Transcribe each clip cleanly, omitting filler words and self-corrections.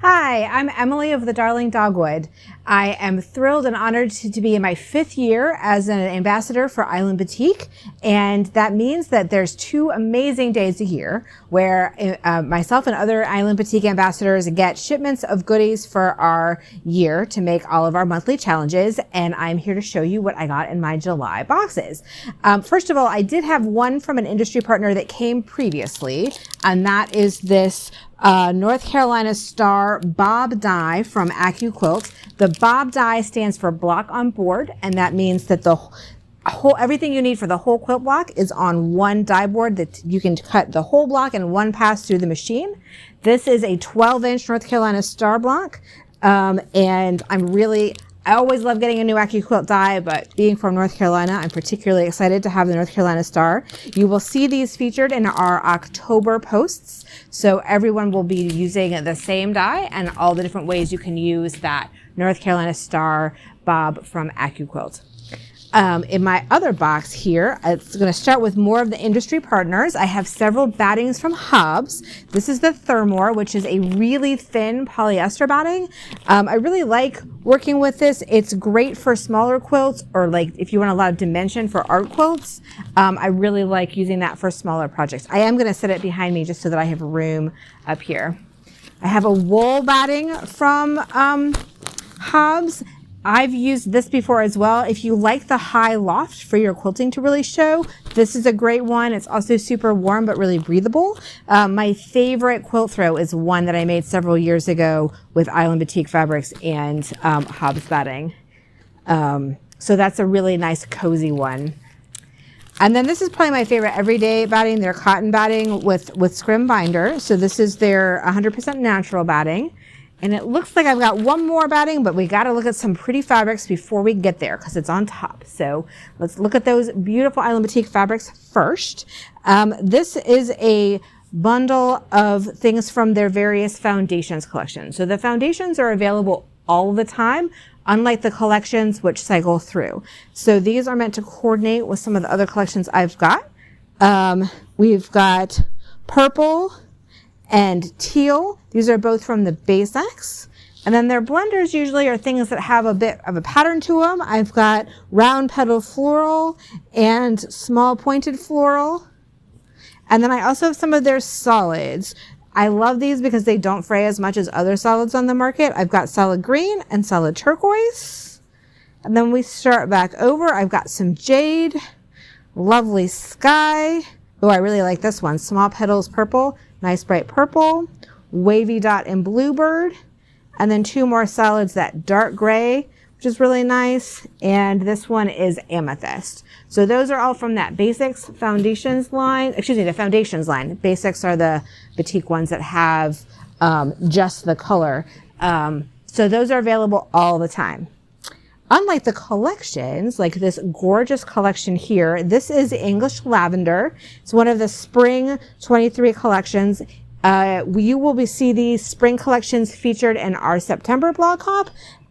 Hi, I'm Emily of the Darling Dogwood. I am thrilled and honored to be in my 5th year as an ambassador for Island Batik, and that means that there's 2 amazing days a year where myself and other Island Batik ambassadors get shipments of goodies for our year to make all of our monthly challenges, and I'm here to show you what I got in my July boxes. First of all, I did have one from an industry partner that came previously, and that is this North Carolina Star Bob die from AccuQuilt. The Bob die stands for block on board, and that means that the whole everything you need for the whole quilt block is on one die board that you can cut the whole block in one pass through the machine. This is a 12-inch North Carolina Star block, and I always love getting a new AccuQuilt die, but being from North Carolina, I'm particularly excited to have the North Carolina Star. You will see these featured in our October posts, so everyone will be using the same die and all the different ways you can use that North Carolina Star Bob from AccuQuilt. In my other box here, it's going to start with more of the industry partners. I have several battings from Hobbs. This is the Thermore, which is a really thin polyester batting. I really like working with this. It's great for smaller quilts, or like if you want a lot of dimension for art quilts. I really like using that for smaller projects. I am going to set it behind me just so that I have room up here. I have a wool batting from Hobbs. I've used this before as well. If you like the high loft for your quilting to really show, this is a great one. It's also super warm but really breathable. My favorite quilt throw is one that I made several years ago with Island Batik fabrics and Hobbs batting. So that's a really nice cozy one. And then this is probably my favorite everyday batting, their cotton batting with scrim binder. So this is their 100% natural batting. And it looks like I've got one more batting, but we got to look at some pretty fabrics before we get there because it's on top. So let's look at those beautiful Island Batik fabrics first. This is a bundle of things from their various foundations collection. So the foundations are available all the time, unlike the collections which cycle through. So these are meant to coordinate with some of the other collections I've got. We've got purple and teal. These are both from the basics. And then their blenders usually are things that have a bit of a pattern to them. I've got round petal floral and small pointed floral. And then I also have some of their solids. I love these because they don't fray as much as other solids on the market. I've got solid green and solid turquoise. And then we start back over. I've got some jade, lovely sky. Oh, I really like this one. Small petals purple. Nice bright purple, wavy dot and bluebird, and then 2 more solids, that dark gray, which is really nice, and this one is amethyst. So those are all from that basics foundations line, the foundations line. Basics are the batik ones that have just the color. So those are available all the time. Unlike the collections, like this gorgeous collection here, this is English Lavender. It's one of the spring 23 collections. You will see these spring collections featured in our September blog hop.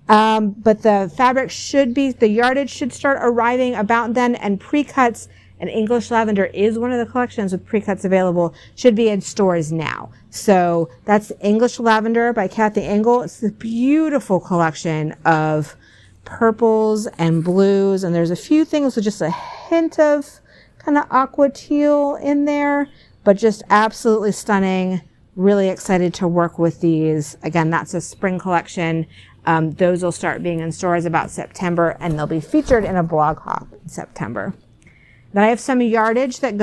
But the fabric the yardage should start arriving about then, and pre-cuts, and English Lavender is one of the collections with pre-cuts available, should be in stores now. So that's English Lavender by Kathy Engel. It's a beautiful collection of purples and blues, and there's a few things with just a hint of kind of aqua teal in there, but just absolutely stunning. Really excited to work with these. Again, that's a spring collection. Those will start being in stores about September, and they'll be featured in a blog hop in September. Then I have some yardage that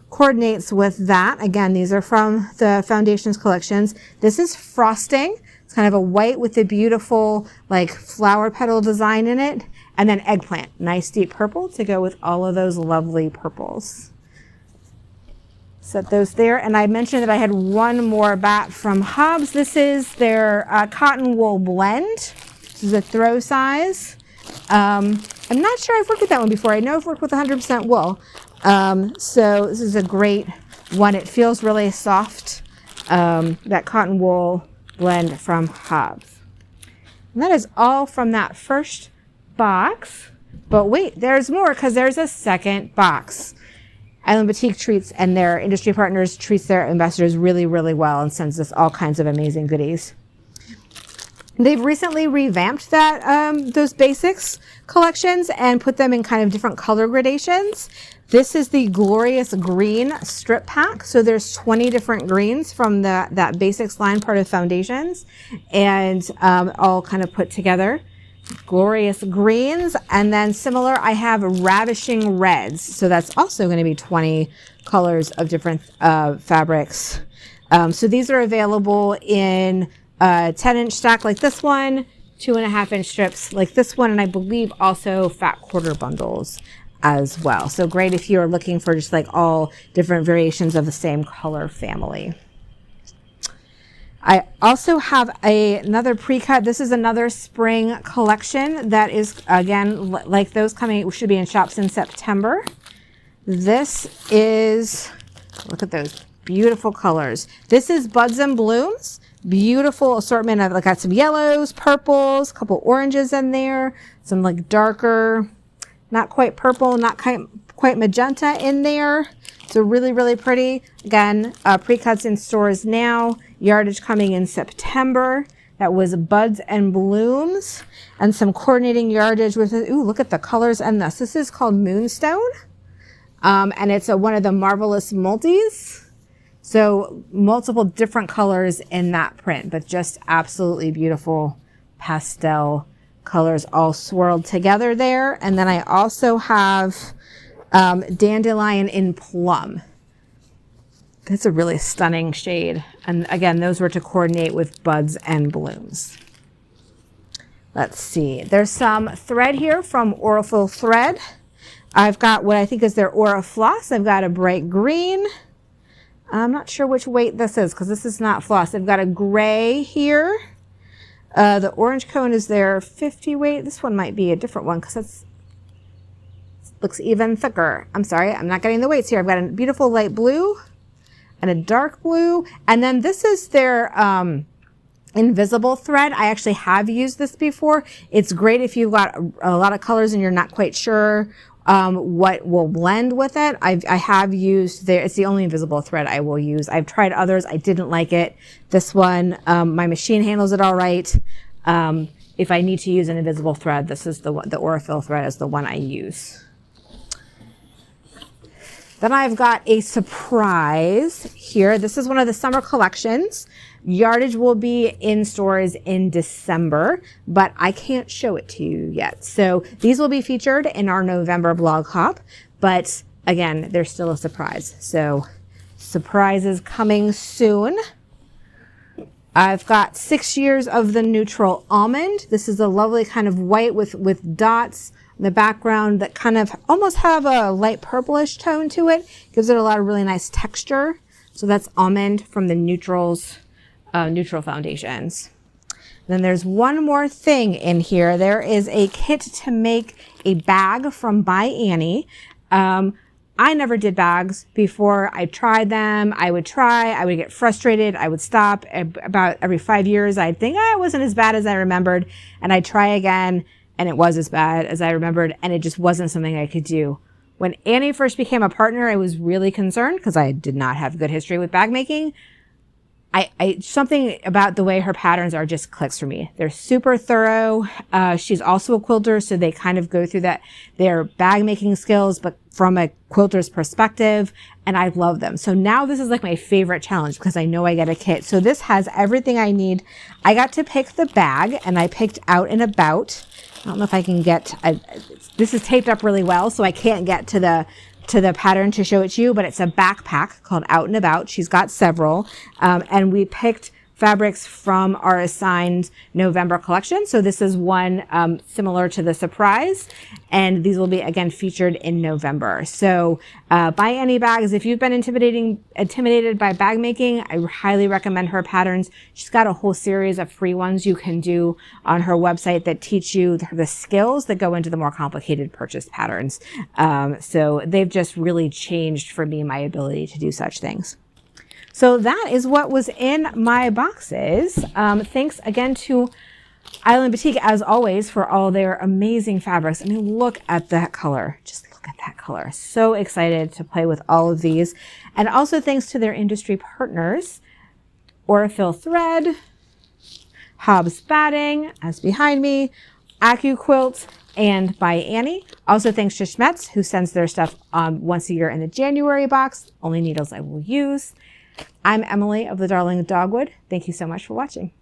coordinates with that. Again, these are from the foundations collections. This is frosting. It's kind of a white with a beautiful like flower petal design in it. And then eggplant, nice deep purple to go with all of those lovely purples. Set those there. And I mentioned that I had one more bat from Hobbs. This is their cotton wool blend. This is a throw size. I'm not sure I've worked with that one before. I know I've worked with 100% wool. So this is a great one. It feels really soft. That cotton wool blend from Hobbs. And that is all from that first box. But wait, there's more because there's a second box. Island Batik treats, and their industry partners treats their ambassadors really, really well and sends us all kinds of amazing goodies. They've recently revamped those basics collections and put them in kind of different color gradations. This is the Glorious Green strip pack. So there's 20 different greens from that basics line, part of foundations, and all kind of put together. Glorious Greens. And then similar, I have Ravishing Reds. So that's also going to be 20 colors of different fabrics. So these are available in 10-inch stack like this one, 2.5-inch strips like this one, and I believe also fat quarter bundles as well. So great if you're looking for just like all different variations of the same color family. I also have another pre-cut. This is another spring collection that is, again, like those coming, should be in shops in September. This is, look at those beautiful colors. This is Buds and Blooms. Beautiful assortment of, like, got some yellows, purples, a couple oranges in there, some like darker, not quite purple, not quite magenta in there. So really, really pretty. Again, pre-cuts in stores now. Yardage coming in September. That was Buds and Blooms, and some coordinating yardage with it. Ooh, look at the colors in this. This is called Moonstone, and it's one of the Marvelous Multis. So multiple different colors in that print, but just absolutely beautiful pastel colors all swirled together there. And then I also have Dandelion in Plum. That's a really stunning shade. And again, those were to coordinate with Buds and Blooms. Let's see. There's some thread here from Aurifil Thread. I've got what I think is their Aura Floss. I've got a bright green. I'm not sure which weight this is because this is not floss. I've got a gray here. The orange cone is their 50 weight. This one might be a different one because it looks even thicker. I'm sorry, I'm not getting the weights here. I've got a beautiful light blue and a dark blue. And then this is their invisible thread. I actually have used this before. It's great if you've got a lot of colors and you're not quite sure what will blend with it. I have used it's the only invisible thread I will use. I've tried others. I didn't like it. This one, my machine handles it all right. If I need to use an invisible thread, this is the Aurifil thread is the one I use. Then I've got a surprise here. This is one of the summer collections. Yardage will be in stores in December, but I can't show it to you yet. So these will be featured in our November blog hop, but again, they're still a surprise. So surprises coming soon. I've got 6 years of the neutral almond. This is a lovely kind of white with dots in the background that kind of almost have a light purplish tone to it. Gives it a lot of really nice texture. So that's almond from the neutrals. Neutral foundations. Then there's one more thing in here. There is a kit to make a bag from By Annie. I never did bags before. I tried them. I would get frustrated. I would stop about every 5 years. I'd think, it wasn't as bad as I remembered. And I'd try again, and it was as bad as I remembered, and it just wasn't something I could do. When Annie first became a partner, I was really concerned because I did not have good history with bag making. Something about the way her patterns are just clicks for me. They're super thorough. She's also a quilter, so they kind of go through their bag making skills, but from a quilter's perspective, and I love them. So now this is like my favorite challenge because I know I get a kit. So this has everything I need. I got to pick the bag, and I picked Out and About. I don't know if I can get, this is taped up really well, so I can't get to the pattern to show it to you, but it's a backpack called Out and About. She's got several, and we picked fabrics from our assigned November collection. So this is one similar to the surprise, and these will be again featured in November. So By Annie bags, if you've been intimidated by bag making, I highly recommend her patterns. She's got a whole series of free ones you can do on her website that teach you the skills that go into the more complicated purchase patterns. So they've just really changed for me my ability to do such things. So that is what was in my boxes. Thanks again to Island Batik, as always, for all their amazing fabrics. I mean, look at that color. Just look at that color. So excited to play with all of these. And also thanks to their industry partners, Aurifil Thread, Hobbs Batting, as behind me, AccuQuilt, and by Annie. Also thanks to Schmetz, who sends their stuff once a year in the January box, only needles I will use. I'm Emily of the Darling Dogwood. Thank you so much for watching.